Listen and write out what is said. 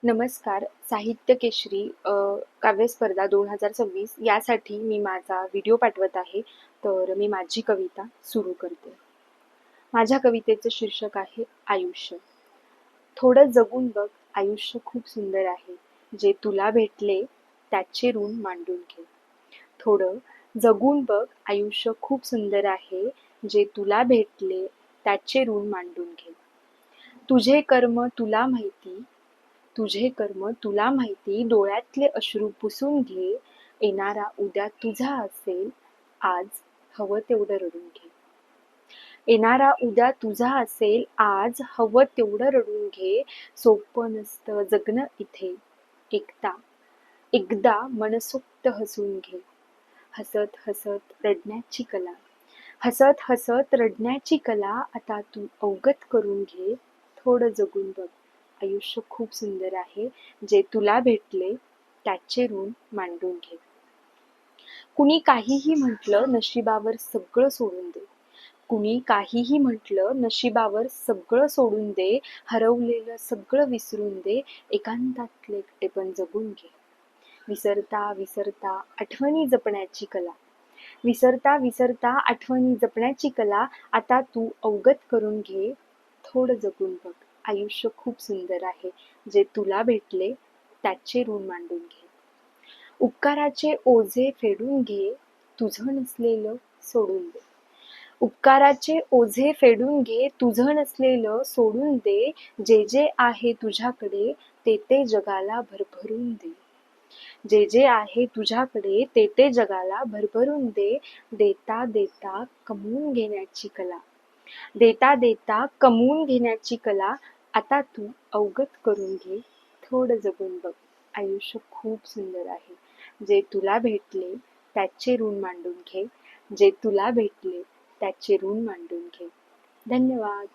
नमस्कार. साहित्य केशरी काव्यस्पर्धा 2026 यासाठी मी माझा व्हिडिओ पाठवत आहे. तर मी माझी कविता सुरू करते. माझ्या कवितेचं शीर्षक आहे आयुष्य. थोडं जगून बघ, आयुष्य खूप सुंदर आहे. जे तुला भेटले त्याचे ऋण मांडून घे. थोडं जगून बघ, आयुष्य खूप सुंदर आहे. जे तुला भेटले त्याचे ऋण मांडून घे. तुझे कर्म तुला माहिती, तुझे कर्म तुला माहिती, डोळ्यातले अश्रू पुसून घे. येणारा उद्या तुझा असेल, आज हवं तेवढं रडून घे. येणारा उद्या तुझा असेल, आज हवं तेवढं रडून घे. सोपं नसतं जगणं इथे, एकदा मनसोक्त हसून घे. हसत हसत रडण्याची कला, हसत हसत रडण्याची कला आता तू अवगत करून घे. थोडं जगून बघ, आयुष्य खूप सुंदर आहे. जे तुला भेटले त्याचे ऋण मांडून घे. कुणी काहीही म्हटलं नशिबावर सगळं सोडून दे. कुणी काहीही म्हटलं नशिबावर सगळं सोडून दे. हरवलेलं सगळं विसरून दे. एकांतातले एकटेपण जगून घे. विसरता विसरता आठवणी जपण्याची कला, विसरता विसरता आठवणी जपण्याची कला आता तू अवगत करून घे. थोडं जगून बघ, आयुष्य खूप सुंदर आहे. जे तुला भेटले त्याचे ऋण मांडून घे. उपकाराचे ओझे फेडून घे, तुझं नसलेलं सोडून दे. उपकाराचे ओझे फेडून घे, तुझं नसलेलं सोडून दे. जे जे आहे तुझ्याकडे ते ते जगाला भरभरून दे. जे जे आहे तुझ्याकडे ते ते जगाला भरभरून दे. देता देता कमवून घेण्याची कला, देता देता कमवून घेण्याची कला आता तू अवगत करून घे. थोडं जगून बघ, आयुष्य खूप सुंदर आहे. जे तुला भेटले त्याचे ऋण मांडून घे. जे तुला भेटले त्याचे ऋण मांडून घे. धन्यवाद.